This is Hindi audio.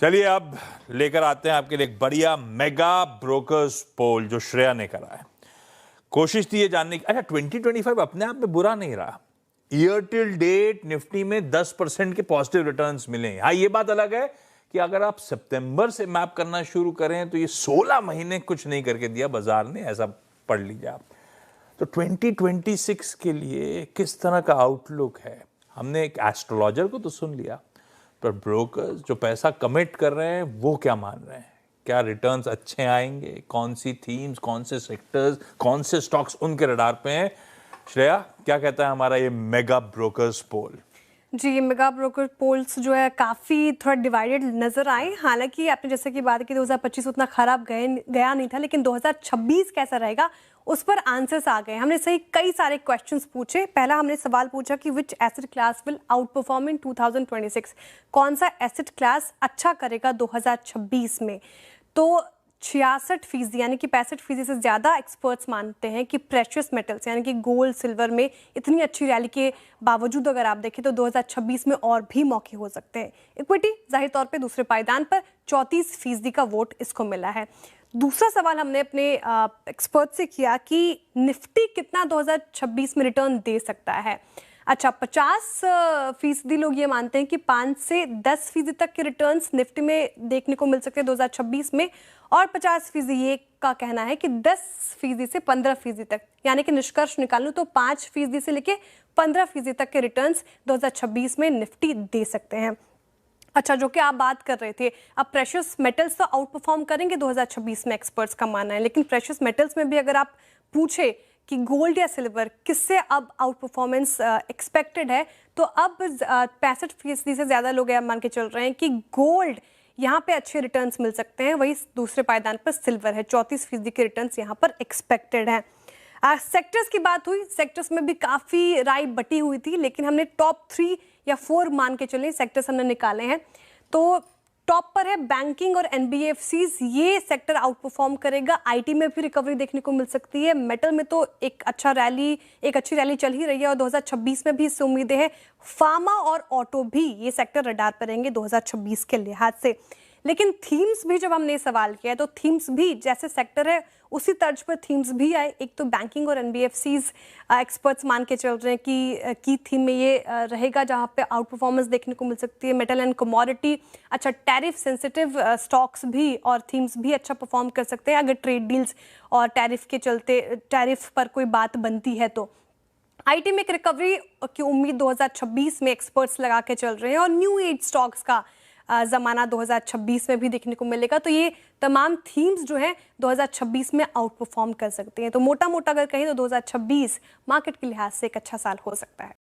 चलिए अब लेकर आते हैं आपके लिए एक बढ़िया मेगा ब्रोकर्स पोल जो श्रेया ने करा है। कोशिश थी ये जानने की, अच्छा 2025 अपने आप में बुरा नहीं रहा। ईयर टिल डेट निफ्टी में 10% के पॉजिटिव रिटर्न्स मिले हैं। हाँ, ये बात अलग है कि अगर आप सितंबर से मैप करना शुरू करें तो ये 16 महीने कुछ नहीं करके दिया बाजार ने, ऐसा पढ़ लीजिए आप। तो 2026 के लिए किस तरह का आउटलुक है, हमने एक एस्ट्रोलॉजर को तो सुन लिया, पर ब्रोकर्स जो पैसा कमिट कर रहे हैं वो क्या मान रहे हैं? क्या रिटर्न्स अच्छे आएंगे? कौन सी थीम्स, कौन से सेक्टर्स, कौन से स्टॉक्स उनके रडार पे हैं? श्रेया, क्या कहता है हमारा ये मेगा ब्रोकर्स पोल? जी, मेगा ब्रोकर पोल्स जो है काफ़ी थोड़ा डिवाइडेड नज़र आए। हालांकि आपने जैसे कि बात की 2025 उतना खराब गया नहीं था, लेकिन 2026 कैसा रहेगा उस पर आंसर्स आ गए। हमने सही कई सारे क्वेश्चंस पूछे। पहला हमने सवाल पूछा कि which asset class will outperform in 2026, कौन सा एसेट क्लास अच्छा करेगा 2026 में। तो 66% यानी कि 65% से ज़्यादा एक्सपर्ट्स मानते हैं कि प्रेशियस मेटल्स यानी कि गोल्ड सिल्वर में इतनी अच्छी रैली के बावजूद अगर आप देखें तो 2026 में और भी मौके हो सकते हैं। इक्विटी जाहिर तौर पे दूसरे पायदान पर 34% का वोट इसको मिला है। दूसरा सवाल हमने अपने एक्सपर्ट से किया कि निफ्टी कितना 2026 में रिटर्न दे सकता है। अच्छा, 50% लोग ये मानते हैं कि 5 से 10% तक के रिटर्न्स निफ्टी में देखने को मिल सकते हैं 2026 में, और 50% ये का कहना है कि 10% से 15% तक, यानी कि निष्कर्ष निकालूं तो 5% से लेके 15% तक के रिटर्न्स 2026 में निफ्टी दे सकते हैं। अच्छा, जो कि आप बात कर रहे थे, अब प्रेशियस मेटल्स तो आउट परफॉर्म करेंगे 2026 में, एक्सपर्ट्स का मानना है, लेकिन प्रेशियस मेटल्स में भी अगर आप पूछे कि गोल्ड या सिल्वर किससे अब आउट परफॉर्मेंस एक्सपेक्टेड है, तो अब 65% से ज़्यादा लोग मान के चल रहे हैं कि गोल्ड यहाँ पे अच्छे रिटर्न्स मिल सकते हैं। वही दूसरे पायदान पर सिल्वर है, 34% के रिटर्न्स यहाँ पर एक्सपेक्टेड है। सेक्टर्स की बात हुई, सेक्टर्स में भी काफ़ी राय बटी हुई थी, लेकिन हमने टॉप 3 या 4 मान के चले सेक्टर्स हमने निकाले हैं। तो टॉप पर है बैंकिंग और एनबीएफसीज, ये सेक्टर आउट परफॉर्म करेगा। आईटी में भी रिकवरी देखने को मिल सकती है। मेटल में तो एक अच्छी रैली चल ही रही है और 2026 में भी इससे उम्मीदें हैं। फार्मा और ऑटो भी ये सेक्टर रडार पर रहेंगे 2026 के लिहाज से। लेकिन थीम्स भी जब हमने सवाल किया तो थीम्स भी जैसे सेक्टर है उसी तर्ज पर थीम्स भी आए। एक तो बैंकिंग और एनबीएफसीज एक्सपर्ट्स मान के चल रहे हैं कि की थीम में ये रहेगा जहां पे आउट परफॉर्मेंस देखने को मिल सकती है। मेटल एंड कमोडिटी, अच्छा टैरिफ सेंसिटिव स्टॉक्स भी और थीम्स भी अच्छा परफॉर्म कर सकते हैं अगर ट्रेड डील्स और टैरिफ के चलते टैरिफ पर कोई बात बनती है तो। आईटी में एक रिकवरी की उम्मीद 2026 में एक्सपर्ट्स लगा के चल रहे हैं और न्यू एज स्टॉक्स का ज़माना 2026 में भी देखने को मिलेगा। तो ये तमाम थीम्स जो हैं 2026 में आउट परफॉर्म कर सकते हैं। तो मोटा मोटा अगर कहें तो 2026 मार्केट के लिहाज से एक अच्छा साल हो सकता है।